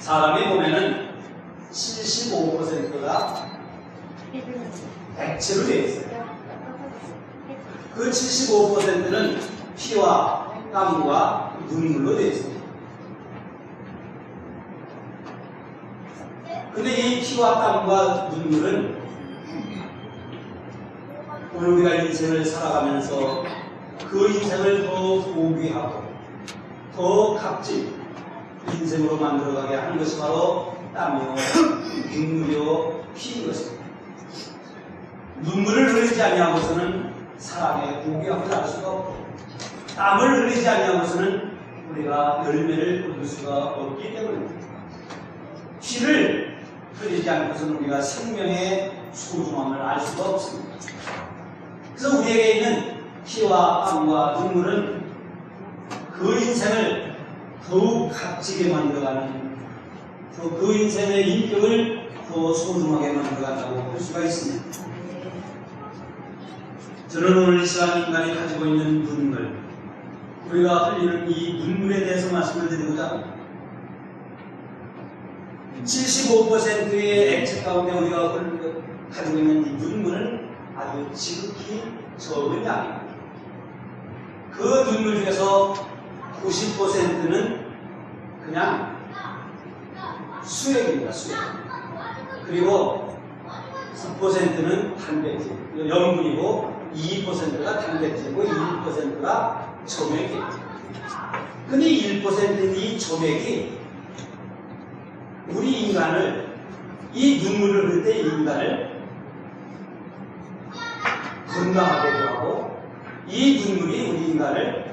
사람이 보면은 75%가 액체로 되어 있어요. 그 75%는 피와 땀과 눈물로 되어 있습니다. 근데 이 피와 땀과 눈물은 오늘 우리가 인생을 살아가면서 그 인생을 더 고귀하고 더 값진 인생으로 만들어가게 하는 것이 바로 땀이요, 눈물이요, 피인 것입니다. 눈물을 흘리지 아니하고서는 사람의 고귀함을 알 수가 없고, 땀을 흘리지 아니하고서는 우리가 열매를 얻을 수가 없기 때문입니다. 피를 흘리지 않고서는 우리가 생명의 소중함을 알 수가 없습니다. 그래서 우리에게 있는 피와 땀과 눈물은 그 인생을 더욱 값지게 만들어가는, 그 인생의 인격을 더 소중하게 만들어간다고 볼 수가 있습니다. 저는 오늘 이 시간 인간이 가지고 있는 눈물, 우리가 흘리는 이 눈물에 대해서 말씀을 드리고자 합니다. 75%의 액체 가운데 우리가 가지고 있는 이 눈물은 아주 지극히 적은 양입니다. 그 눈물 중에서 90%는 그냥 수액입니다. 수액. 그리고 10%는 단백질, 염분이고 2%가 단백질이고 1%가 점액이에요. 근데 1%인 이 점액이 우리 인간을, 이 눈물을 흘릴 때 인간을 건강하게도 하고, 이 눈물이 우리 인간을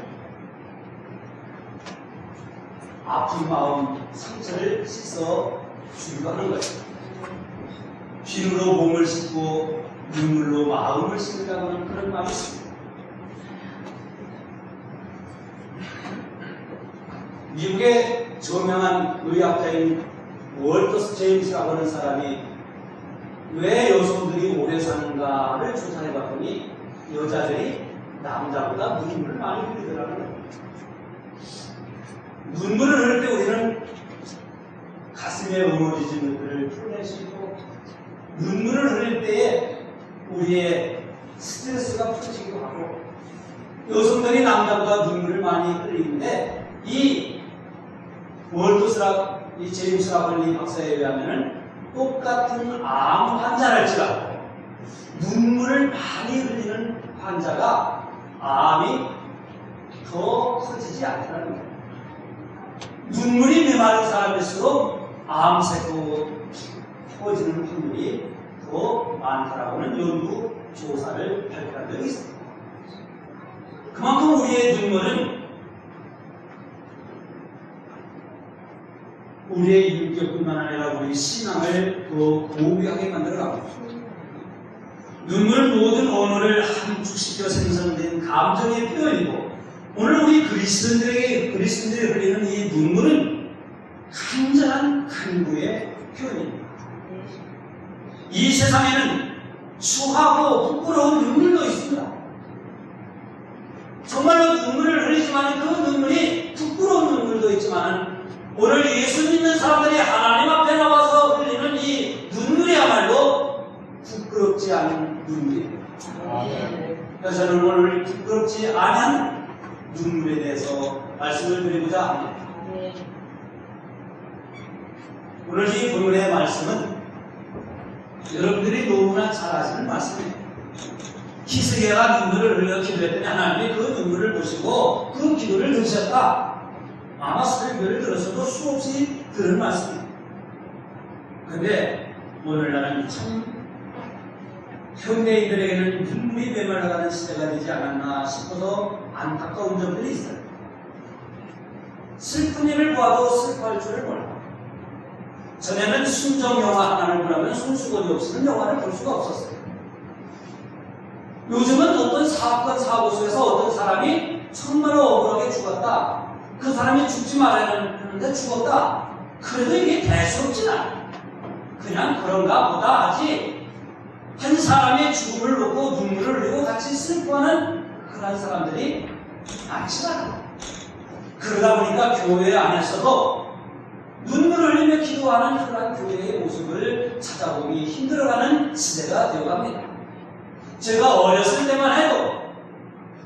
아픈 마음, 상처를 씻어 주기도 하는 거예요. 피로 몸을 씻고 눈물로 마음을 씻는다고 하는 그런 말이 있습니다. 미국의 저명한 의학자인 월터스 제임스라고 하는 사람이 왜 여성들이 오래 사는가를 조사해 봤더니 여자들이 남자보다 눈물을 많이 흘리더라는 거예요. 눈물을 흘릴 때 우리는 가슴에 응어리진 것들을 풀어낼 수 있고, 눈물을 흘릴 때에 우리의 스트레스가 풀어지기도 하고, 여성들이 남자보다 눈물을 많이 흘리는데, 이 월터스라고 이 제임스 라벌리 박사에 의하면은 똑같은 암 환자랄지라도 눈물을 많이 흘리는 환자가 암이 더 커지지 않다는 거예요. 눈물이 메마른 사람일수록 암세포 퍼지는 확률이 더 많다라고는 연구 조사를 발표한 적이 있습니다. 그만큼 우리의 눈물은 우리의 인격뿐만 아니라 우리 신앙을 더 고귀하게 만들어갑니다. 눈물은 모든 언어를 함축시켜 생성된 감정의 표현이고, 오늘 우리 그리스도인들이 흘리는 이 눈물은 간절한 간구의 표현입니다. 이 세상에는 추하고 부끄러운 눈물도 있습니다. 정말로 눈물을 흘리지만 그 눈물이 부끄러운 눈물도 있지만, 오늘 예수 믿는 사람들이 하나님 앞에 나와서 흘리는 이 눈물이야말로 부끄럽지 않은 눈물이에요. 그래서 저는 오늘 부끄럽지 않은 눈물에 대해서 말씀을 드리고자 합니다. 오늘 이 본문의 말씀은 여러분들이 너무나 잘 아시는 말씀이에요. 히스기야가 눈물을 흘려 기도했더니 하나님이 그 눈물을 보시고 그 기도를 들으셨다. 아마 설교를 들었어도 수없이 들은 말씀입니다. 근데 오늘날은 참 현대인들에게는 눈물이 메말라가는 시대가 되지 않았나 싶어서 안타까운 점들이 있어요. 슬픈 일을 보아도 슬퍼할 줄을 몰라. 전에는 순정 영화 하나를 보려면 손수건이 없으면 영화를 볼 수가 없었어요. 요즘은 어떤 사건 사고 속에서 어떤 사람이 정말로 억울하게 죽었다. 그 사람이 죽지 말아야 하는데 죽었다. 그래도 이게 대수롭진 않아. 그냥 그런가 보다 하지, 한 사람의 죽음을 놓고 눈물을 흘리고 같이 슬퍼하는 그런 사람들이 많지 않아. 그러다 보니까 교회 안에서도 눈물을 흘리며 기도하는 그러한 교회의 모습을 찾아보기 힘들어가는 시대가 되어갑니다. 제가 어렸을 때만 해도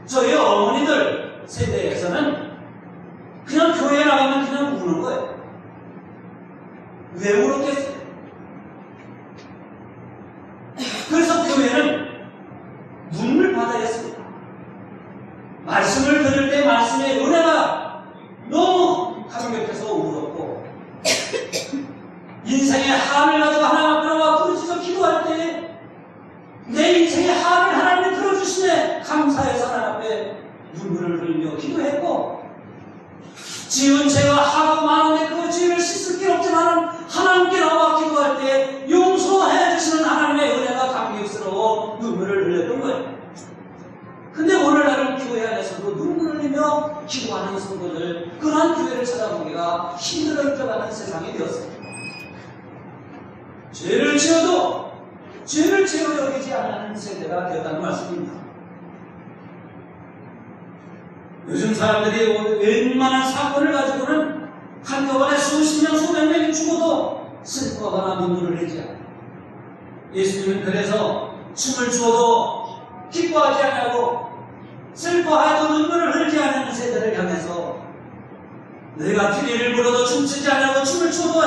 저희 어머니들 세대에서는 그냥 교회에 나가면 그냥 우는 거예요. 왜 울었겠어요? 그래서 교회는 눈물 바다였습니다. 말씀을 들을 때 말씀의 은혜가 너무 감격해서 울었고, 인생의 한을 가지고 하나님 앞에 나와 부르짖어 기도할 때 내 인생의 한을 하나님이 들어주시네 감사해서 하나님 앞에 눈물을 흘리며 기도했고, 지은 죄가 하도 많은데 그 죄를 씻을 게 없지만 하나님께 나와 기도할 때 용서해 주시는 하나님의 은혜가 감격스러워 눈물을 흘렸던 거예요. 근데 오늘날은 교회 안에서도 눈물을 흘리며 기도하는 성도들, 그러한 교회를 찾아보기가 힘들어져가는 세상이 되었습니다. 죄를 지어도 죄를 죄로 여기지 않는 세대가 되었다는 말씀입니다. 요즘 사람들이 웬만한 사건을 가지고는 한꺼번에 수십 명, 수백 명이 죽어도 슬퍼하거나 눈물을 흘리지 않아요. 예수님은 그래서 춤을 추어도 기뻐하지 않고 슬퍼하여도 눈물을 흘리지 않는 세대를 향해서 내가 피리를 불어도 춤추지 않고 춤을 추어도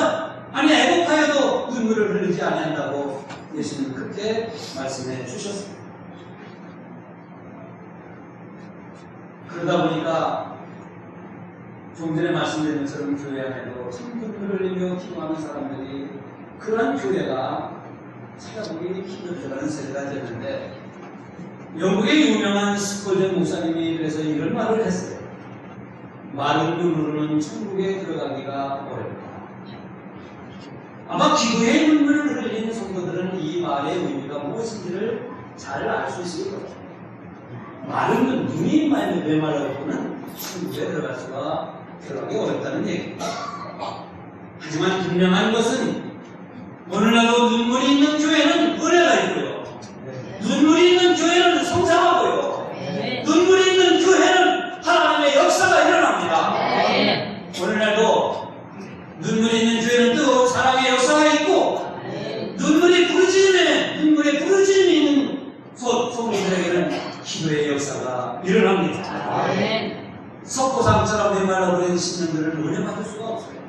아니 애곡하여도 눈물을 흘리지 않는다고 예수님은 그렇게 말씀해 주셨습니다. 그러다 보니까 좀 전에 말씀드린 것처럼 교회 안에도 참 눈물을 흘리며 기도하는 사람들이 그런 교회가 찾아보기 힘들어지는 세대가 되는데, 영국의 유명한 스콜전 목사님이 그래서 이런 말을 했어요. 마른 눈으로는 천국에 들어가기가 어렵다. 아마 기도의 눈물을 흘리는 성도들은 이 말의 의미가 무엇인지를 잘 알 수 있을 거예요. 마른 눈, 눈이 메말라서는 천국에 들어가기 어렵다는 얘기입니다. 하지만 분명한 것은 오늘날도 눈물이 있는 교회는 은혜가 있고요. 눈물이 있는 교회는 성장하고요. 눈물이 있는 교회는 하나님의 역사가 일어납니다. 오늘날도 눈물이 있는 교회는 또 사랑의 역사가 있고, 눈물에 부르짖음이 있는 성도들에게는 기도의 역사가 일어납니다. 석고상처럼 메말라버린 신령들을 은혜받을 수가 없어요.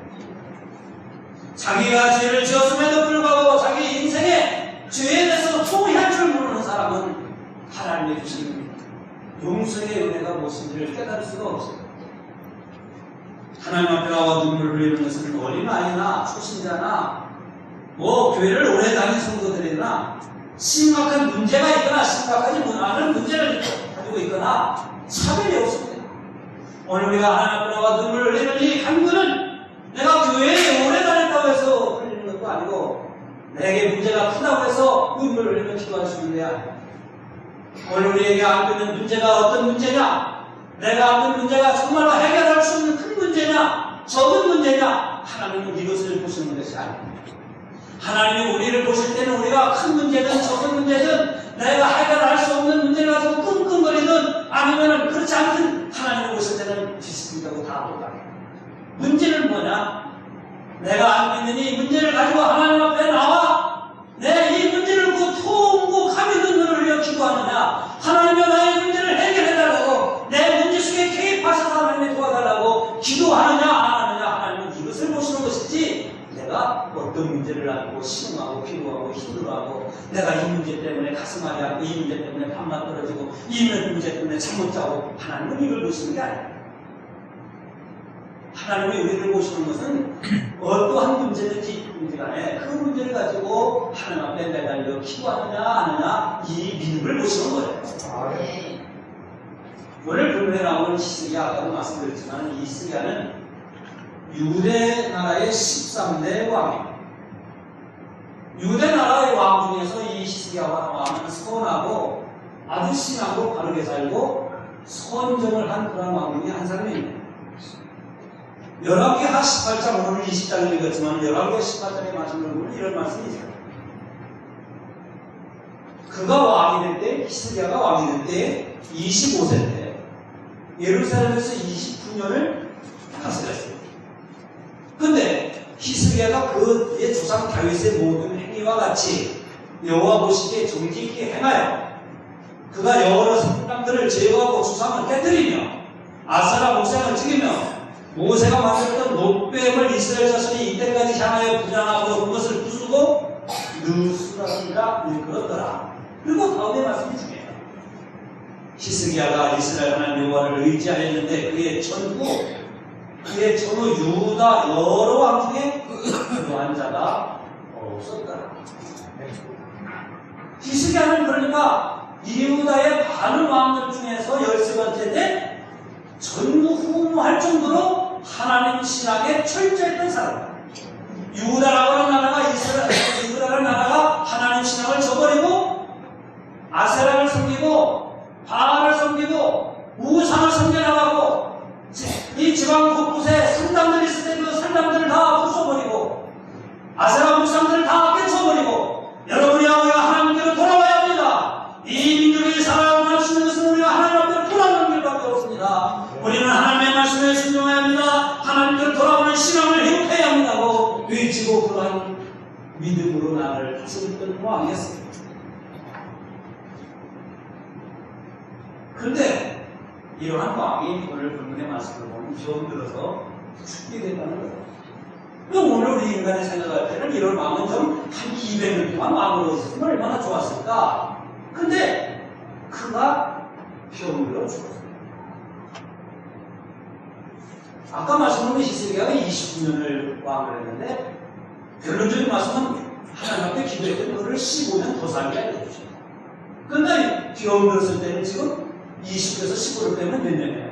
자기가 죄를 지었음에도 불구하고 자기 인생에 죄에 대해서 통회할 줄 모르는 사람은 하나님의 주신 용서의 은혜가 무엇인지를 깨달을 수가 없어요. 하나님 앞에 나와 눈물을 흘리는 것은 어린아이나 초신자나 교회를 오래 다닌 성도들이나 심각한 문제가 있거나 심각하지 않은 문제를 가지고 있거나 차별이 없습니다. 오늘 우리가 하나님 앞에 나와 눈물을 흘리는 이 간구는 내가 교회에 오래 다녔다고 해서 흘리는 것도 아니고, 내게 문제가 크다고 해서 눈물을 흘리며 기도할 수 있는 게 아닙니다. 오늘 우리에게 안고 있는 문제가 어떤 문제냐, 내가 안고 있는 문제가 정말로 해결할 수 있는 큰 문제냐, 적은 문제냐, 하나님은 이것을 보시는 것이 아닙니다. 하나님이 우리를 보실 때는 우리가 큰 문제든 적은 문제든 내가 해결할 수 없는 문제를 가지고 끙끙거리든 아니면 그렇지 않든 하나님을 보실 때는 비슷하고 다 똑같아요. 문제는 뭐냐? 내가 안고 있는 이 문제를 가지고 하나님 앞에 나와 내 이 문제를 통곡하며 눈물을 흘려 기도하느냐, 하나님이 나의 문제를 해결해달라고, 내 문제 속에 개입하셔서 하나님이 도와달라고 기도하느냐 안 하느냐, 하나님은 이것을 보시는 것이지, 내가 어떤 문제를 안고 신음하고 기도하고 힘들어하고 내가 이 문제 때문에 가슴 앓이 하고 이 문제 때문에 밥맛 떨어지고 이 문제 때문에 잠 못 자고, 하나님은 이걸 보시는 게 아니에요. 하나님이 우리를 보시는 것은 어떠한 문제든지 간에 그 문제를 가지고 하나님 앞에 매달려 기도하느냐 안 하느냐, 이 믿음을 보시는 거예요. 오늘 본문에 나오는 히스기야, 아까도 말씀드렸지만 이 히스기야는 유대 나라의 13대 왕입니다. 유대 나라의 왕 중에서 이 히스기야 왕은 선하고 아주 신하고 바르게 살고 선정을 한 그런 왕 중에 한 사람입니다. 열왕기하 18장, 오늘 20장을 읽었지만 열왕기하 18장의 말씀을 보면 이런 말씀이 있어요. 그가 왕이 될 때, 히스기야가 왕이 될 때 25세 때 예루살렘에서 29년을 다스렸어요. 근데 히스기야가 그의 조상 다윗의 모든 행위와 같이 여호와 보시기에 정직 있게 행하여 그가 여러 성당들을 제거하고 주상을 깨뜨리며 아사라 목상을 죽이며 모세가 만들었던 녹뱀을 이스라엘 자손이 이때까지 향하여 분양하고 그것을 부수고 느수라기라 일컬었더라. 그리고 다음에 말씀이 중요해요. 히스기야가 이스라엘 하나님 여호와를 의지하였는데 그의 전후 유다 여러 왕 중에 그러한 자가 없었더라. 히스기야는 그러니까 이후다의 많은 왕들 중에서 13번째인데 전무후무할 정도로 하나님 신앙에 철저했던 사람. 유다라고 하는 나라가 유다라는 나라가 하나님 신앙을 저버리고 아세라를 섬기고 바알을 섬기고 우상을 섬겨나가고 이 지방 곳곳에 산당들이 있을 때 그 산당들을 다 부숴버리고 아세라 우상들을 다 깨쳐버리고 여러분이 우리가 하나님께로 돌아와야 합니다. 이 민족이 살아갈 수 있는 것은 우리가 하나님 앞에 돌아가는 길밖에 없습니다. 우리는 하나님의 말씀에 순종해야 합니다. 하나님께로 돌아오는 신앙을 회복해야 합니다고 외치고 그러한 믿음으로 나를 다스렸던 왕이었습니다. 그런데 이러한 왕이 오늘 본문의 말씀을 보면 병들어서 죽게 된다는 거예요. 오늘 우리 인간이 생각할 때는 이런 왕은 좀 한 200년 동안 왕으로 있었으면 얼마나 좋았을까. 근데 그가 병들어 죽었어요. 아까 말씀드린 히스기야가 29년을 왕을 했는데 결론적인 말씀은 하나님 앞에 기도했던 그를 15년 더 살게 해주셨어요. 근데 병들었을 때는 지금 20에서 15를 빼면 몇 년이에요?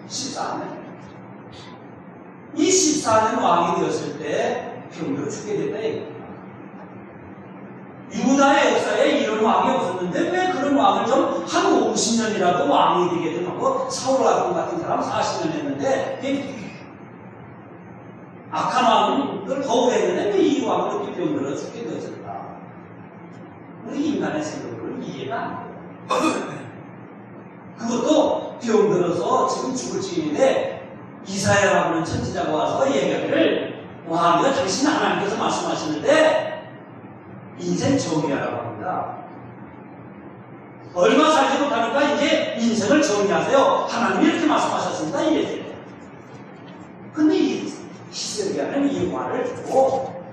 14년. 이 14년 왕이 되었을 때 병들어 죽게 됐다 이거예요. 유다의 역사에 이런 왕이 없었는데 왜 그런 왕을 좀 한 50년이라도 왕이 되게끔 하고 사울 같은 사람 40년 했는데 악한 왕은 그걸 더 오래 했는데 왜 이 왕을 이렇게 병들어 죽게 되었을까? 우리 인간의 생각을 이해가 안 돼요. 그것도 병들어서 지금 죽을 지경인데 이사야라고 하는 천지자가 와서 얘기를 왕이가 당신 하나님께서 말씀하시는데 인생 정리하라고 합니다. 얼마 살지 못하니까 이제 인생을 정리하세요. 하나님이 이렇게 말씀하셨습니다. 이랬어요. 근데 이 히스기야는 이 말을 듣고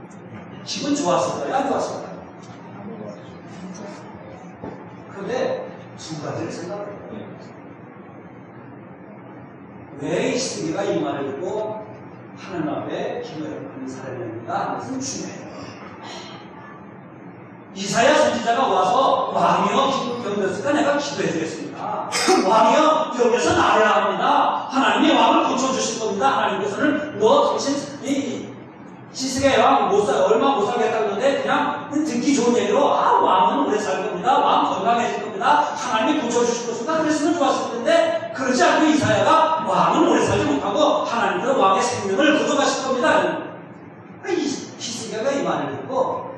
기분 좋았을까요? 안 좋았을까요? 그런데 두 가지를 생각해요. 왜 히스기야가 이 말을 듣고 하나님 앞에 기도를 하는 사람입니다. 그것은 중요해요. 이사야 선지자가 와서 왕이여 병들었으니까 내가 기도해 주겠습니다. 왕이여 병에서 나아야 합니다. 하나님이 왕을 고쳐주실 겁니다. 하나님께서는 너 당신 이 히스기야 왕 얼마 못 살겠다 그러는데 그냥 듣기 좋은 얘기로 왕은 오래 살 겁니다. 왕 건강해질 겁니다. 하나님이 고쳐주실 것입니다. 그랬으면 좋았을 텐데 그러지 않고 이사야가 왕은 오래 살지 못하고 하나님께서 왕의 생명을 거둬가실 겁니다. 이 히스기야가 이 말을 듣고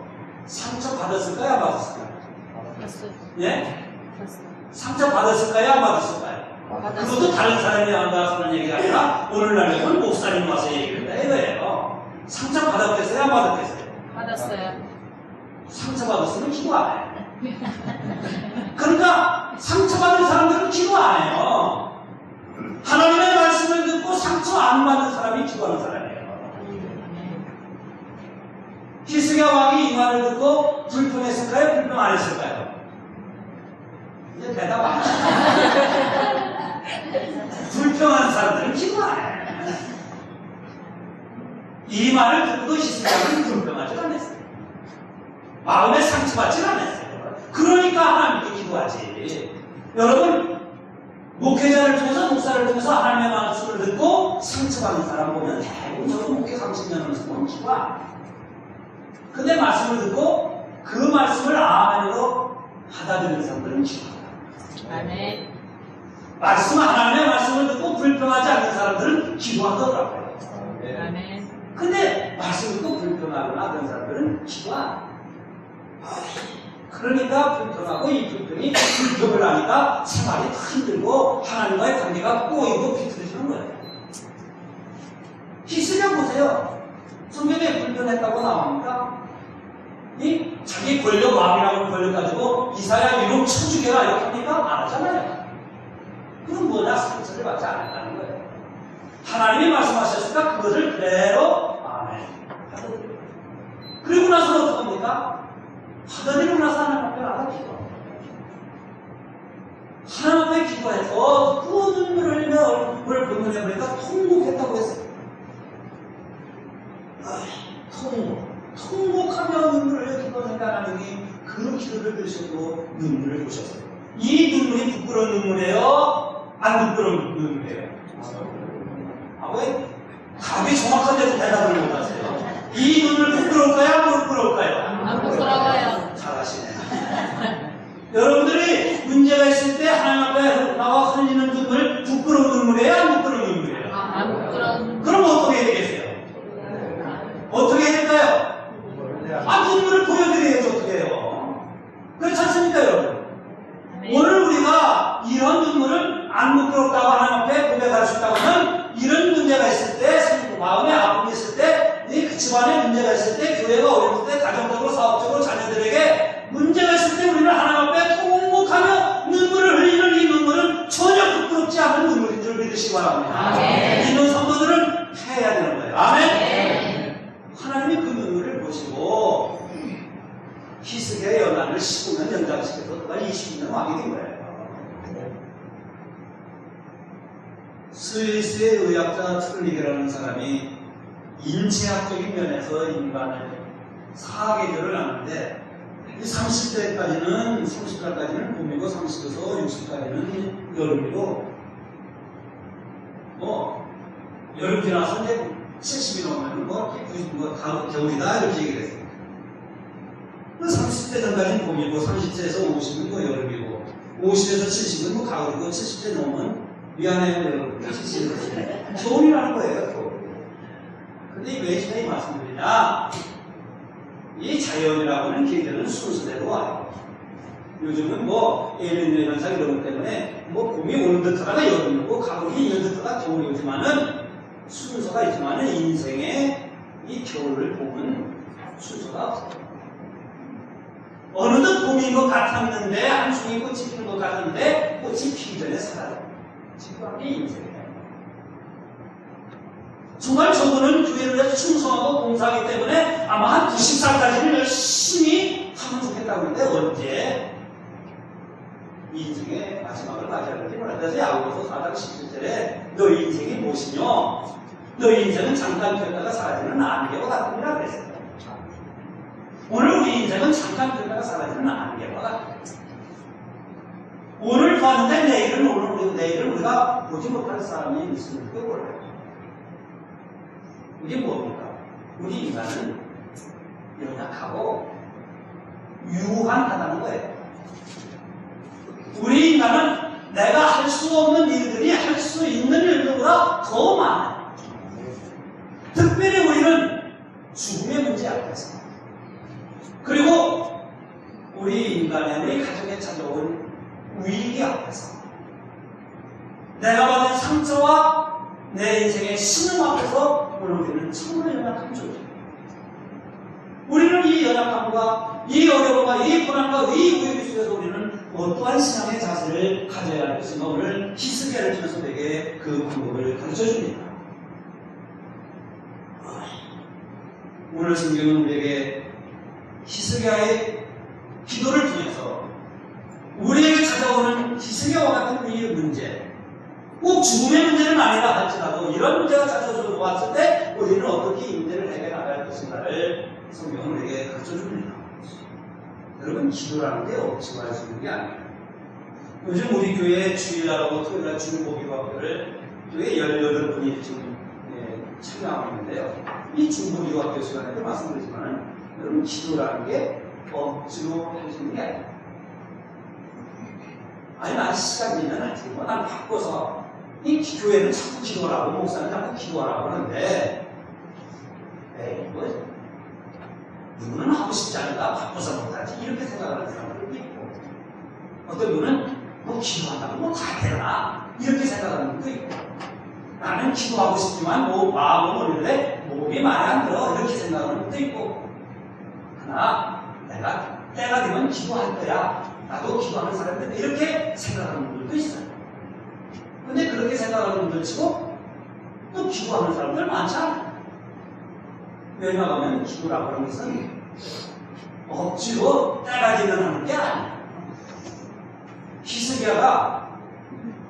상처 받았을까요? 안 받았을까요? 받았어요. 예? 받았어요. 상처 받았을까요? 안 받았을까요? 받았어요. 그것도 다른 사람이 안 받았다는 얘기가 아니라 오늘날에 본 목사님 와서 얘기를 해 이거예요. 상처 받았겠어요? 안 받았겠어요? 받았어요. 상처 받았으면 기도 안 해요. 그러니까 상처받은 사람들은 기도 안 해요. 하나님의 말씀을 듣고 상처 안 받은 사람이 기도하는 사람이에요. 히스기야 왕이 이 말을 듣고 불평했을까요? 불평 안 했을까요? 이제 대답 안 해요. 불평하는 사람들은 기도 안 해요. 이 말을 듣고도 히스기야는 불평하지 않았어요. 마음에 상처받지 않았어요. 그러니까 하나님께 기도하지. 여러분 목회자를 통해서 목사를 통해서 하나님의 말씀을 듣고 상처받는 사람 보면 대부분 저도 목회 30년 하면서 보면 기도 안 해요. 근데 말씀을 듣고 그 말씀을 아멘으로 받아들이는 사람들은 기도합니다. 아멘. 하나님의 말씀을 듣고 불평하지 않는 사람들은 기도하더라고요. 아멘. 근데 말씀을 듣고 불평하거나 그런 사람들은 기도 안 해요. 그러니까 불평하고 이 불평이 불평을 하니까 생활이 더 힘들고 하나님과의 관계가 꼬이고 비틀어지는 거예요. 히스기야 보세요. 성경에 불변했다고 나옵니까? 이 자기 권력, 왕이라고 권력 가지고 이사야 위로 쳐주게라 이렇게 합니까? 안 하잖아요. 그건 뭐냐? 상처를 받지 않았다는 거예요. 하나님이 말씀하셨으니까 그것을 그대로 아멘 받아들여요. 그리고 나서 어떻게 합니까? 받아들이고 나서 하나님 앞에 나가 기도합니다. 하나님 앞에 기도해서 그 눈물을 흘리며 얼굴을 본문에 보니까 통곡했다고 했어요. 통곡하며 눈물을 흘리니까 하나님이 그 기도를 들으시고 눈물을 보셨어요. 이 눈물이 부끄러운 눈물이에요? 안 부끄러운 눈물이에요? 왜 답이 정확한데도 대답을 못하세요? 이 눈물 부끄러울까요? 안 부끄러울까요? 안 부끄러워요. 잘하시네. 여러분들이 문제가 있을 때 하나님 앞에 나와 흘리는 눈물 부끄러운 눈물이에요? 안 부끄러운 눈물이에요? 안 부끄러운. 그럼 어떻게 해야 되겠어요? 어떻게 해야 될까요? 눈물을 보여드려야지 어떻게 해요? 그렇지 않습니까 여러분? 오늘 우리가 이런 눈물을 안 부끄럽다고 하나님 앞에 고백할 수 있다고 하면 이런 문제가 있을 때, 마음에 아픔이 있을 때, 그 집안에 문제가 있을 때, 교회가 어려울 때, 가정적으로, 사업적으로, 자녀들에게 문제가 있을 때 우리는 하나님 앞에 통곡하며 눈물을 흘리는 이 눈물은 전혀 부끄럽지 않은 눈물인 줄 믿으시기 바랍니다. 아멘. 믿는 성도들은 해야 되는 거예요. 아멘? 네. 하나님이 그 눈물을 보시고 히스기야의 연단을 15년 연장시켜서 그가 20년 왕이 된 거예요. 스위스의 의학자 트르니게라는 사람이 인체학적인 면에서 인간의 사계절을 아는데 30살까지는 봄이고 30에서 60까지는 여름이고 여름 지나서 이제 70이 넘으면 겨울이다 이렇게 얘기를 했습니다. 30대 전까지는 봄이고 30세에서 50은 여름이고 50에서 70은 가을이고 70대 넘으면 미안해요 여러분 70에서 겨울이라는 거예요. 겨울. 근데 왜 제가 이 말씀드리냐, 이 자연이라고는 계절은 순서대로 와요. 요즘은 엘니뇨 현상 이런 것 때문에 봄이 오는 듯하다가 여름이 오고 가을이 있는 듯하다가 겨울이 오지만은 순서가 있지만은 인생에 이 겨울을 보면 순서가 없어요. 어느덧 봄인 것 같았는데 한송이 꽃이 피는 것 같은데 꽃이 피기 전에 사라져요. 지금 이게 인생이에요. 정말 저분은 교회를 해서 충성하고 봉사하기 때문에 아마 한 90살까지는 열심히 하면 좋겠다고 하는데 언제 인생의 마지막을 맞이해야 될지 몰라요. 그래서 야고보서 4장 17절에 너희 인생이 무엇이며 너희 인생은 잠깐 폈다가 사라지는 안개와 같으니라 그랬어요. 오늘 우리 인생은 잠깐 폈다가 사라지는 안개와 같아요. 오늘 봤는데 내일은 우리가 보지 못할 사람이 있을지도 몰라요. 이게 뭡니까? 우리 인간은 연약하고 유한하다는 거예요. 우리 인간은 내가 할 수 없는 일들이 할 수 있는 일들보다 더 많아요. 특별히 우리는 죽음의 문제 앞에서, 그리고 우리 인간의 우리 가정에 찾아온 위기 앞에서, 내가 받은 상처와 내 인생의 신음 앞에서 오늘 우리는 정말 연약한 존재입니다. 우리는 이 연약함과 이 어려움과 이 고난과 이 우유 속에서 우리는 어떠한 신앙의 자세를 가져야 할 것인가 오늘 히스기야를 통해서 우리에게 그 방법을 가르쳐 줍니다. 오늘 성경은 우리에게 히스기야의 기도를 통해서 우리에게 찾아오는 히스기야와 같은 우리의 문제, 꼭 죽음의 문제는 아니라 할지라도 이런 문제가 찾아서 왔을 때 우리는 어떻게 이 문제를 해결할 것인가를 성경은 우리에게 가르쳐 줍니다. 여러분, 기도라는 게 없이만 할 수 있는 게 아니에요. 요즘 우리 교회 주일날하고 토요일날 중보기도학교를 교회 18분이 지금 참여하고 있는데요. 이 중보기도학교 시간에도 말씀드리지만 여러분, 기도라는 게 억지로 할 수 있는 게 아니에요. 아니, 난 시간이 있는 할 테고 난 바꿔서 이 교회는 자꾸 기도하라고, 목사는 자꾸 기도하라고 하는데 누구는 하고 싶지 않으니까 바꿔서 못하지 이렇게 생각하는 사람들도 있고, 어떤 분은 기도한다고 다 되나 이렇게 생각하는 분도 있고, 나는 기도하고 싶지만 마음은 오는데 목이 많이 안 들어 이렇게 생각하는 분도 있고, 하나 내가 때가 되면 기도할 거야, 나도 기도하는 사람인데 이렇게 생각하는 분들도 있어요. 근데 그렇게 생각하는 분들 치고 또 기도하는 사람들 많지 않아요. 왜냐하면 기도라고 하는 것은 억지로 때가 되면 하는 게 아니에요. 히스기야가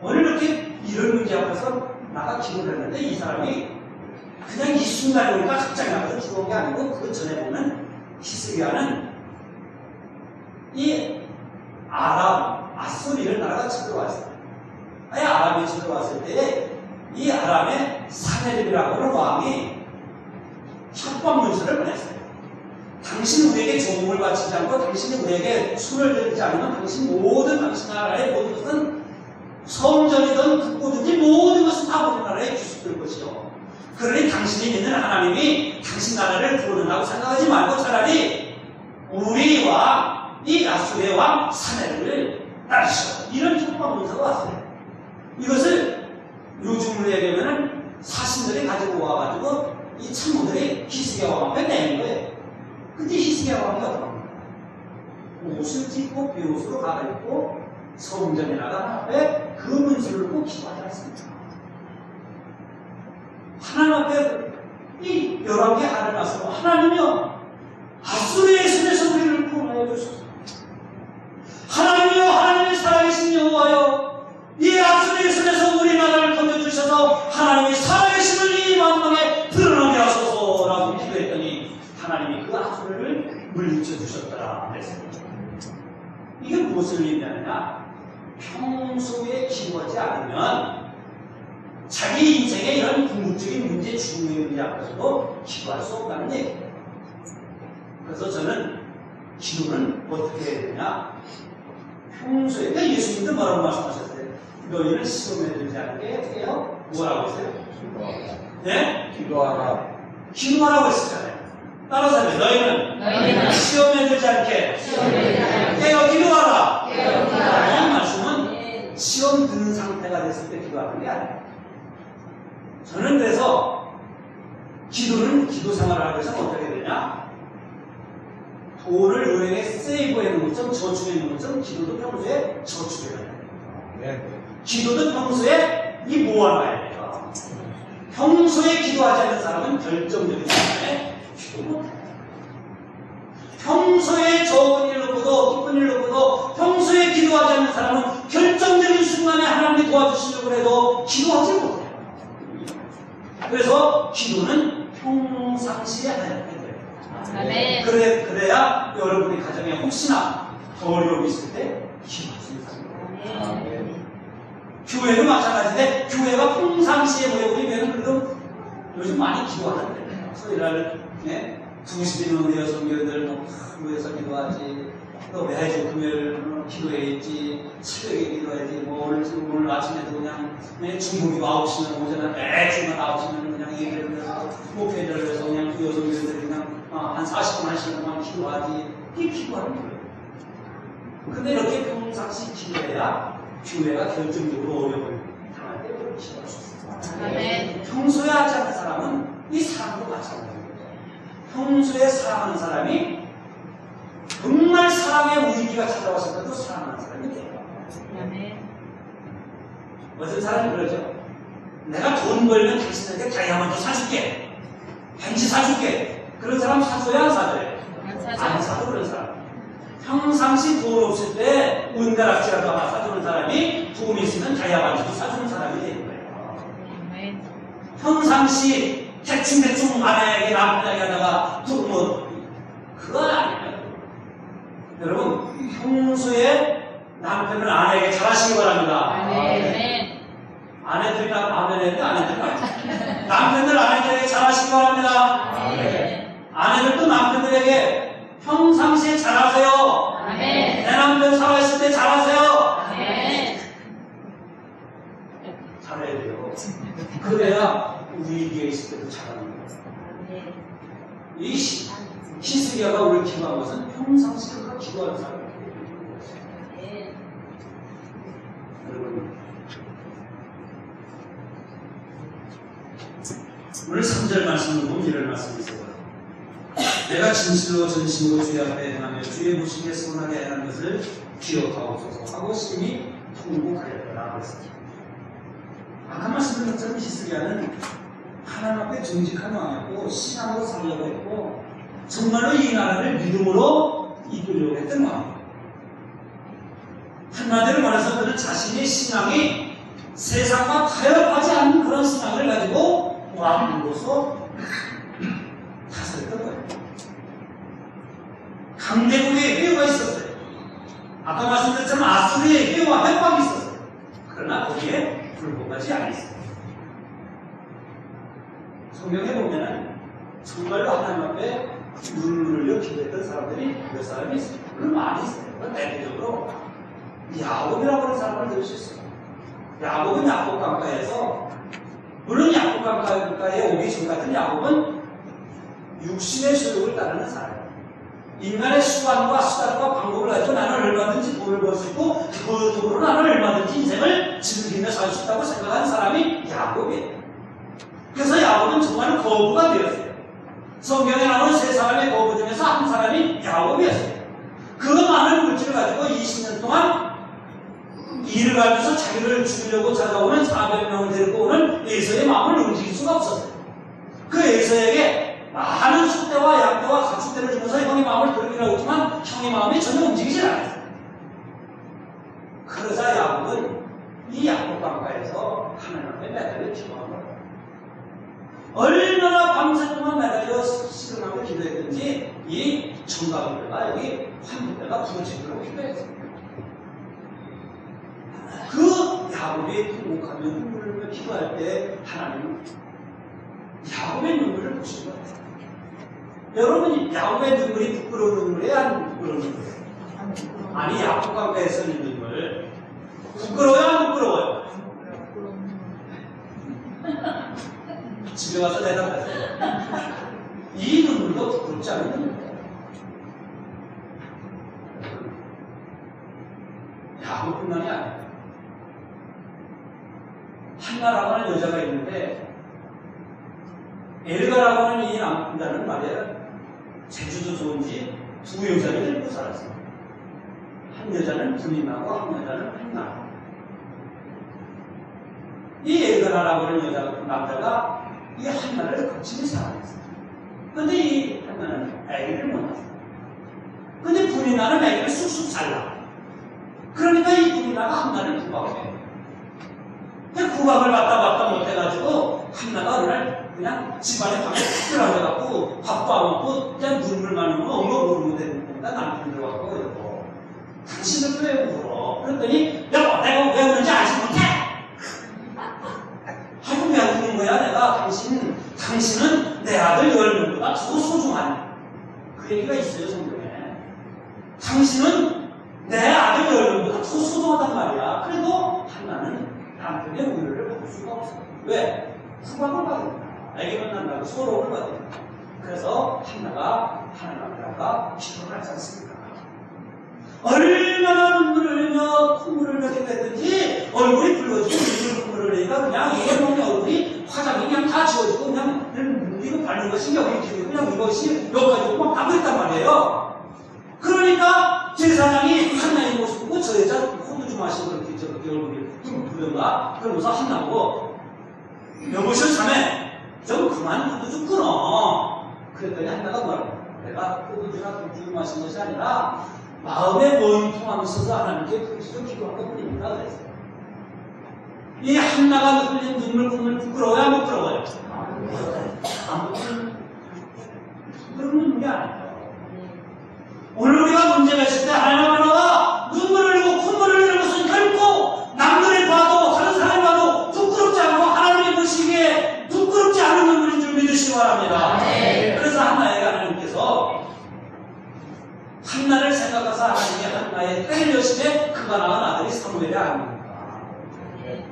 오늘 이렇게 이런 문제 앞에서 나가 기도를 했는데 이 사람이 그냥 이 순간에 오니까 갑자기 나가서 기도한 게 아니고, 그 전에 보면 히스기야는 이 아수리를 나라가 쳐들어왔어요. 아람이 쳐들어왔을 때에 이 아람의 사네립이라고 하는 왕이 협박 문서를 보냈어요. 당신 우리에게 종을 바치지 않고 당신이 우리에게 손을 들지 않으면 당신 나라의 모든 것은 성전이든 국고든지 모든 것은 다 우리 나라에 주실 것이요. 그러니 당신이 믿는 하나님이 당신 나라를 구원한다고 생각하지 말고 차라리 우리와 이 아수르의 왕 사네립을 따르시오. 이런 협박 문서가 왔어요. 이것을 요즘으로 얘기하면 사신들이 가지고 와가지고 이 참모들이 히스기야 왕 앞에 내는 거예요. 근데 히스기야 왕이 어떡합니까? 옷을 찢고 베옷으로 갈아입고 성전에 나간 앞에 그 문서를 꼭 기도하지 않습니다. 하나님 앞에 이 11개 하늘 말씀, 하나님이여 아수르의 손에서 우리를 구원하여 주소서. 하나님이여, 하나님의 살아계신 여호와여, 이 아수르의 손에서 우리 나라를 건져주셔서 하나님이 살아계심을 이 만방에 드러나게 하소서라고 기도했더니 하나님이 그 아수르를 물리쳐 주셨더라 그랬습니다. 이게 무엇을 의미하느냐? 평소에 기도하지 않으면 자기 인생의 이런 궁극적인 문제, 죽음의 문제 앞에서도 기도할 수 없다는 얘기예요. 그래서 저는 기도는 어떻게 해야 되냐? 평소에, 그러니까 예수님도 뭐라고 말씀하셨어요? 너희를 시험에 들지 않게 해요? 뭐라고 했어요? 네? 기도하라. 기도하라고 했었잖아요. 따라서 하면 너희는 시험에 들지 않게 깨어 기도하라. 이 말씀은 시험 드는 상태가 됐을 때 기도하는 게 아니에요. 저는 그래서 기도 생활을 하기 위해서 어떻게 되냐? 돈을 은행에 세이브해 놓은 것처럼 저축해 놓은 것처럼 기도도 평소에 저축해 놔야 돼요. 기도도 평소에 이 모아놔야 돼요. 평소에 기도하지 않는 사람은 결정적인 순간에 기도 못해요. 평소에 좋은 일 놓고도 기쁜 일 놓고도 평소에 기도하지 않는 사람은 결정적인 순간에 하나님이 도와주시려고 해도 기도하지 못해요. 그래서 기도는 평상시에 해야 돼요. 그래야 여러분의 가정에 혹시나 어려움이 있을 때 기도할 수 있습니다. 교회도 마찬가지인데 교회가 평상시에 모여 우리 교회는 그래도 요즘 많이 기도하는데 소위 말하는 2시 되는 여성교회들 모여서 기도하지, 또 매주 금요일 기도해야지, 새벽에 기도해야지, 뭐 오늘 아침에도 그냥 중국이고 9시면 오전에 매주만 9시면 그냥 얘기를 해서 목회자를 해서 그냥 그 여성교회들이 그냥 한 40분 1시간 동안 기도하지. 이게 기도하는 거예요. 근데 이렇게 평상시 기도해야 교회가 결정적으로 어려움을 당할 때 그렇게 기도할 수 있어요. 평소에 하지 않는 사람은 이 사람도 마찬가지예요. 평소에 사랑하는 사람이 정말 사랑의 위기가 찾아왔을 때도 사랑하는 사람이 돼요. 어떤 사람이 그러죠. 내가 돈 벌면 당신에게 다이아몬드 사줄게, 벤치 사줄게. 그런 사람 사줘야 안 사줘요? 안 사줘. 그런 사람. 평상시 돈 없을 때 은가락지라도 하나 사주는 사람이 돈 있으면 다이아몬드도 사주는 사람이 되는 거예요. 평상시 대충 아내에게 남편에게 하다가 뭐 그건 아니에요. 여러분 평소에 남편은 아내에게 잘하시기 바랍니다. 아내들이 남편들 아내들에게 잘하시기 바랍니다. 아내들도 남편들에게 평상시에 잘하세요. 내 남편 살아있을 때 잘하세요. 잘해야 돼요. 그래야 위기에 있을 때도 잘하는 거예요. 이 히스기야가 우리를 기도한 것은 평상시에 그가 기도하는 사람이에요. 여러분 오늘 3절 말씀을 보면 이런 말씀이 있어요. 내가 진실로 전심으로 주의 앞에 행하며 주의 무식에 서운하게 행한 것을 기억하옵소서 하고 심히 통곡하였더라 그랬습니다. 아까 말씀드린 것처럼 히스기야는 하나님 앞에 정직한 왕이었고 신앙으로 살려고 했고 정말로 이 나라를 믿음으로 이끌려고 했던 왕이에요. 한마디로 말해서 그는 자신의 신앙이 세상과 타협하지 않는 그런 신앙을 가지고 왕으로서 다스렸던 거예요. 강대국의 회유가 있었어요. 아까 말씀드렸지만 아수르의 회유와 협박이 있었어요. 그러나 거기에 불복하지 않았어요. 성경에 보면은 정말로 하나님 앞에 눈물을 흘려 기도했던 사람들이 몇 사람이 있어요. 물론 많이 있어요. 대표적으로 야곱이라고 하는 사람을 들을 수 있어요. 야곱은 야곱 강가에서, 물론 야곱 강가에 오기 전 같은 야곱은 육신의 소욕을 따르는 사람이에요. 인간의 수완과 수단과 방법을 가지고 나는 얼마든지 돈을 벌 수 있고 그 돈으로 나는 얼마든지 인생을 즐기며 살 수 있다고 생각하는 사람이 야곱이에요. 그래서 야곱은 정말 거부가 되었어요. 성경에 나오는 세 사람의 거부 중에서 한 사람이 야곱이었어요. 그 많은 물질을 가지고 20년 동안 일을 하면서 자기를 죽이려고 찾아오는 400명을 데리고 오는 에서의 마음을 움직일 수가 없었어요. 그 에서에게 많은 소떼와 양떼와 가축대를 주면서 형의 마음을 돌리라고 했지만 형의 마음이 전혀 움직이질 않았어요. 그러자 야곱은 이 야곱 강가에서 하나님 앞에 매달려 기도한 거예요. 얼마나 밤새 동안 매달려 시름하며 기도했든지 이 청가기가 여기 환부대가 부러지도록 기도했어요. 그 야곱이 통곡하며 눈물을 흘려 기도할 때 하나님은 야곱의 눈물을 보신 거예요. 여러분, 야곱의 눈물이 부끄러운 눈물이에요? 안 부끄러운 눈물이에요? 아니, 야곱 강가에서 있는 눈물 부끄러워요? 안 부끄러워요? 집에 가서 대답하세요. 이 눈물도 부끄럽지 않은 눈물이에요. 야곱뿐만이 아니에요. 한나라고 하는 여자가 있는데 엘가라고 하는 이 남자는 말이에요. 제주도 좋은지 두 여자를 데리고 살았어요. 한 여자는 분인나고 한 여자는 한나. 이 엘가라고 하는 남자가 이 한나를 거칠게 사랑했어요. 근데 이 한나는 아기를 못 낳았어요. 근데 분인나는 아기를 쑥쑥 잘라. 그러니까 이 분인나가 한나를 구박해요. 구박을 받다 못해가지고 한나가 어느 날 그냥 집안에 방에 들어가갖고 밥도 안 먹고 그냥 눈물만 흘리면 엉엉 되니까 남편이 들어가고 그러고 당신은 왜 울어? 그랬더니 여보 내가 왜 우는지 알지 못해? 아이고 왜 우는 거야? 내가 당신은 내 아들 열명보다 더 소중한 그 얘기가 있어요 성경에. 당신은 내 아들 열명보다 더 소중하단 말이야. 그래도 한나는 남편의 우유를 받을 수가 없어요. 왜? 후박을 받으니까. 애기만 난다고 서러움을 받으니까. 그래서 한나가 하나님 앞에다가 기도를 하지 않습니까? 얼마나 눈물을 흘리며 콧물을 흘리게 됐든지 얼굴이 붉어지고 콧물을 흘리니까 그냥 이게 몸의 얼굴이 화장이 그냥 다 지워지고 그냥 이거 바르는 것이 여기 기고 그냥 이것이 여기까지 막 가고 있단 말이에요. 그러니까 제사장이 한나의 모습 보고 저 여자 호두 좀 마시고 그렇게 저렇게 얼굴이 부른가? 그러면서 한나보고 여보시오 자매 좀 그만 호두 좀 끊어. 그랬더니 한나가 뭐라고? 내가 호두주나 국주를 마신 것이 아니라 마음의 원통함이 있어서 하나님께 부르짖어 기도한 것 뿐입니다. 그랬어요. 이 한나가 흘린 눈물 콧물 부끄러워요? 안 부끄러워요? 아무튼 그런 눈물이 아니에요. 오늘 우리가 문제가 있을 때 하나님 하나가 눈물을 흘리고 콧물을 흘리는 것은 결코 남들을 봐도 다른 사람을 봐도 부끄럽지 않고 하나님의 보시기에 부끄럽지 않은 눈물인 줄 믿으시기 바랍니다. 그래서 한나에게 하나님께서 한나를 생각해서 하나님이 한나의 딸 여심에 그가 낳은 아들이 사무엘이 아닙니까?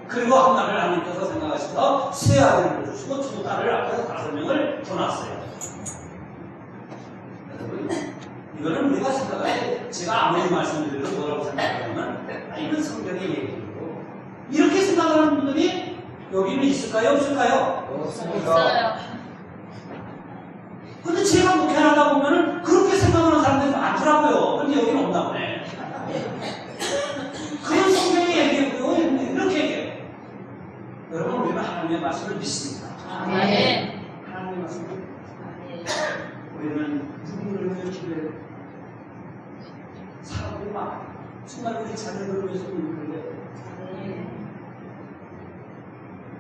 그리고 한나를 하나님께서 생각하셔서 세 아들을 주시고 두 딸을 앞에서 5명을 더 낳았어요. 이거는 우리가 생각할 때 제가 아무리 말씀드려도 뭐라고 생각하냐면 이건 성경의 얘기고 이렇게 생각하는 분들이 여기는 있을까요? 없을까요? 있어요. 근데 제가 목회하다 보면은 그렇게 생각하는 사람들이 많더라고요. 근데 여기는 없나 보네. 그런 성경이 얘기했고요. 이렇게 얘기해요. 여러분, 우리는 하나님의 말씀을 믿습니다. 아멘. 하나님의 말씀을 우리는 누구를 위해 기도해요? 사람들이 많아요. 정말 우리 자녀들을 위해서 눈물을 흘려요.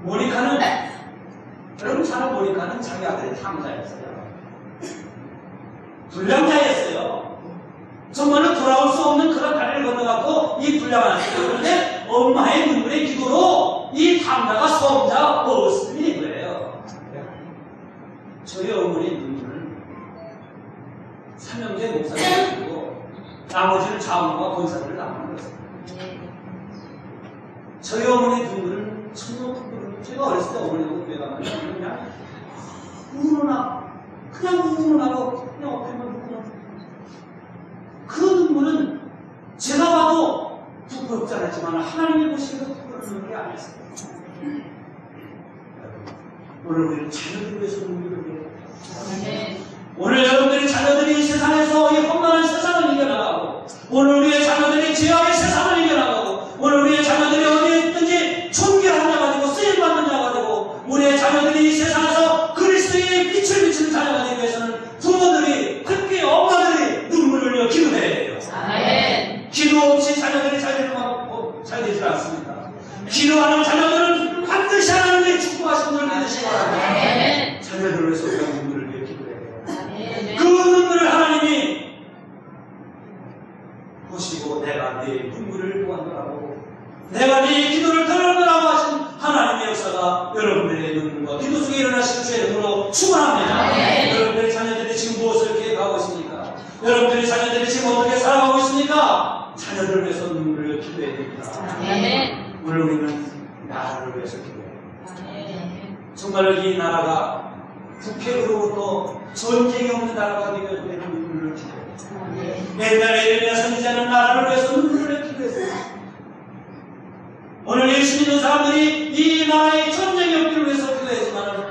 모니카는, 여러분 잘 아는 모니카는 자기 아들이 탐자였어요. 불량자였어요. 정말로 돌아올 수 없는 그런 다리를 건너갖고 이 불량한 아들을 그런데 엄마의 눈물의 기도로 이 탐자가 성자 어렸을 된 거예요. 저희 어머니 눈물을 삼형제 목사를 주고 나머지는 자원과 권사를 남는 거였어요. 저희 어머니 눈물은 정말 제가 어렸을 때 어머니하고 교회 가면 그냥 우는하고 그냥 어깨만 눕고 그 눈물은 제가 봐도 부끄럽지 않았지만 하나님이 보시기에 부끄러운 게 아니었어요. 오늘 우리는 자녀들을 위해서 눈물을 흘려요. 오늘 여러분들이 자녀들이 이 세상에서 이 험난한 세상을 이겨나가고 오늘 우리의 자녀들이 죄악의 세상을 이겨나가고 오늘 우리의 자녀들이 어디에 있든지 존귀한 자가 되고 쓰임받는 자가 되고 우리의 자녀들이 이 세상에서 그리스도의 빛을 비치는 자녀가 되기 위해서는 부모들이 특히 엄마들이 눈물을 흘려 기도해야 돼요. 아멘. 기도 없이 자녀들이 잘 되지 않습니다. 기도하는 자녀들은 반드시 하나님의 축복하신 걸 믿으시기 바랍니다. 아멘. 자녀들을 위해서 우리가 눈물을 흘려 기도해야 돼요. 아멘. 그 눈물을 하나님이 보시고 내가 네 눈물을 보았노라고 내가 네 기도를 들었노라고 하신 하나님의 역사가 여러분들의 눈물과 기도 속에 일어나실 주의 이름으로 축원합니다. 네. 여러분들의 자녀들이 지금 무엇을 계획하고 있습니까? 여러분들의 자녀들이 지금 어떻게 살아가고 있습니까? 자녀들을 위해서 눈물을 기도해야 됩니다. 아멘. 오늘 우리는 나라를 위해서 기도해요. 아멘. 정말 이 나라가 북핵으로부터 전쟁이 없는 나라가 되기 위해서 우리는 눈물을 기도해요. 옛날에 에레미야 선지자는 나라를 위해서 눈물을 기도했어요. 오늘 예수 믿는 사람들이 이 나라의 전쟁이 없기를 위해서 기도했지만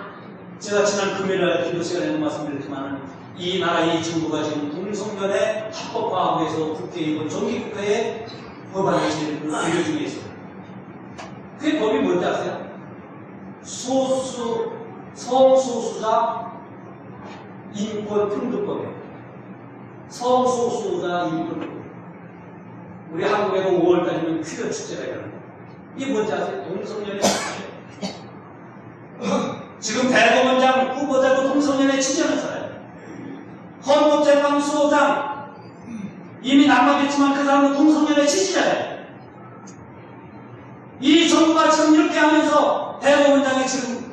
제가 지난 금요일날 기도 시간에도 말씀드렸지만 이 나라의 정부가 지금 동성연애 합법화하고 해서 국회에 이번 정기국회에 법안을 제기를 완료 중에 있어요. 그게 법이 뭔지 아세요? 성소수자 인권평등법이에요. 성소수자 인권평등. 우리 한국에도 5월달이면 퀴어 축제가 일어나요. 이게 뭔지 아세요? 동성연애 축제. 지금 대법원장 후보자도 동성연애 지지하는 사람이에요. 헌법재판소장 이미 낙마됐지만 그 사람은 동성연애 지지자예요. 이 정부가 지금 이렇게 하면서 대법원장이 지금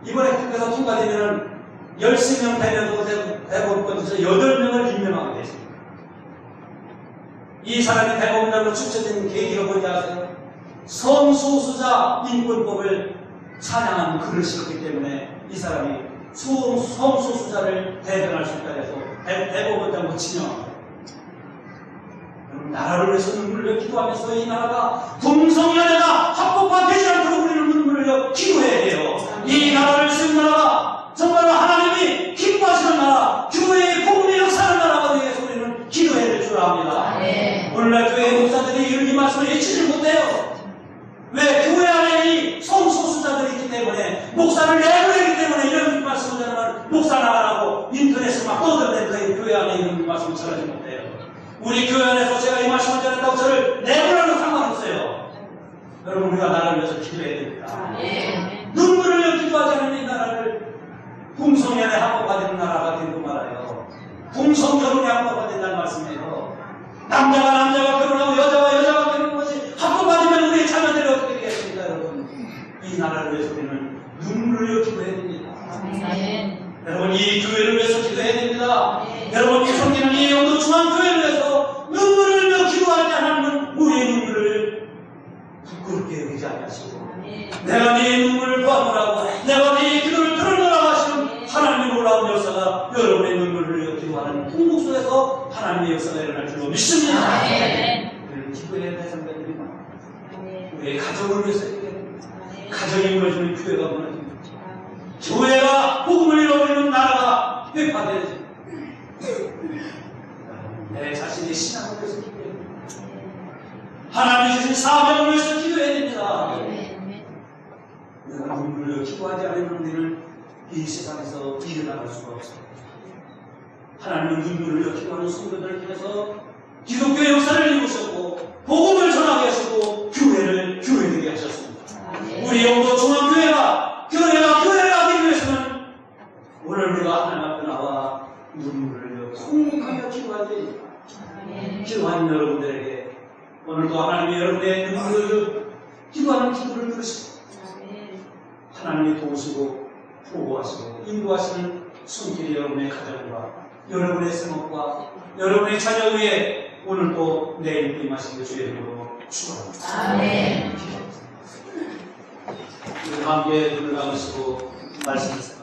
이번에 국회에서 통과되면은 13명 되면서 대법원에서 8명을 임명하게 됐습니다. 이 사람이 대법원장으로 추천된 계기가 뭔지 아세요? 성소수자 인권법을 찬양하는 글을 썼기 때문에 이 사람이 성소수자를 대변할 수 있다 해서 대법원장으로 지명합니다. 나라를 위해서 눈물을 기도하면서 이 나라가 동성연애가 합법화되지 않도록 우리는 눈물을 기도해야 돼요. 이 나라를 세운 나라가 정말로 하나님이 기뻐하시는 나라, 교회의 복음의 역사하는 나라가 되기 위해서 우리는 기도해야 될 줄 압니다. 오늘날 교회 목사들이 이 말씀을 외치지 못해요. 왜? 교회 안에 이 성소수자들이 있기 때문에 목사를 내보내기 때문에 이런 말씀을 하면 목사 나가라고 인터넷에 막 떠들는데 교회 안에 이런 말씀을 전하지 못해요. 우리 교회 안에서 제가 이 말씀을 전했다고 저를 내보내는 상관없어요. 여러분 우리가 나라를 위해서 기도해야 됩니다. 눈물을 흘려 기도하지 않는 이 나라를 동성연애 합법화되는 나라가 되고 말아요. 동성결혼이 합법화된다는 말씀이에요. 남자가 결혼하고 여자가 결혼하는 것이 합법화되면 우리의 자녀들이 어떻게 되겠습니까 여러분? 이 나라를 위해서 우리는 눈물을 흘려 기도해야 됩니다. 여러분 이 교회를 위해서 기도해야 됩니다. 여러분 이 섬기는 이 영도 중앙교회를 위해서 눈물을 흘려 기도할 때 하나님은 우리의 눈물을 부끄럽게 여기지 아니하시고 내가 네 눈물을 보아노라고 내가 네 기도를 들어노라고 하시는 하나님의 놀라운 역사가 여러분의 눈물을 흘려 기도하는 통곡 속에서 하나님의 역사가 일어날 줄로 믿습니다. 우리는 기도해야 될 상대들이 많아요. 우리의 가족을 위해서 기도해야 됩니다. 가정이 무너지면 교회가 무너집니다. 교회가 복음을 잃어버리면 나라가 회파되지. 내 자신의 신앙을 위해서 기도해야 됩니다. 하나님이 주신 사명을 위해서 기도해야 됩니다. 내가 눈물로 기도하지 않으면 우리는 이 세상에서 일어나갈 수가 없습니다. 하나님은 눈물로 기도하는 성도들을 통해서 기독교의 역사를 이루셨고 복음을 전하게 하시고 교회를 교회되게 하셨습니다. 우리 영도 중앙교회가 교회가 하기 위해서는 오늘 우리가 하나님 앞에 나와 눈물을 흘려 통곡하며 기도해야 됩니다. 기도하는 여러분들에게 오늘도 하나님이 여러분의 눈물을 기도하는 기도를 들으시고 하나님이 도우시고 보호하시고 인도하시는 손길이 여러분의 가정과 여러분의 생업과 여러분의 자녀 위에 오늘도 내일도 임하시기를 주의 이름으로 축원합니다. 아멘. 우리 함께 눈을 감으시고 말씀하세요.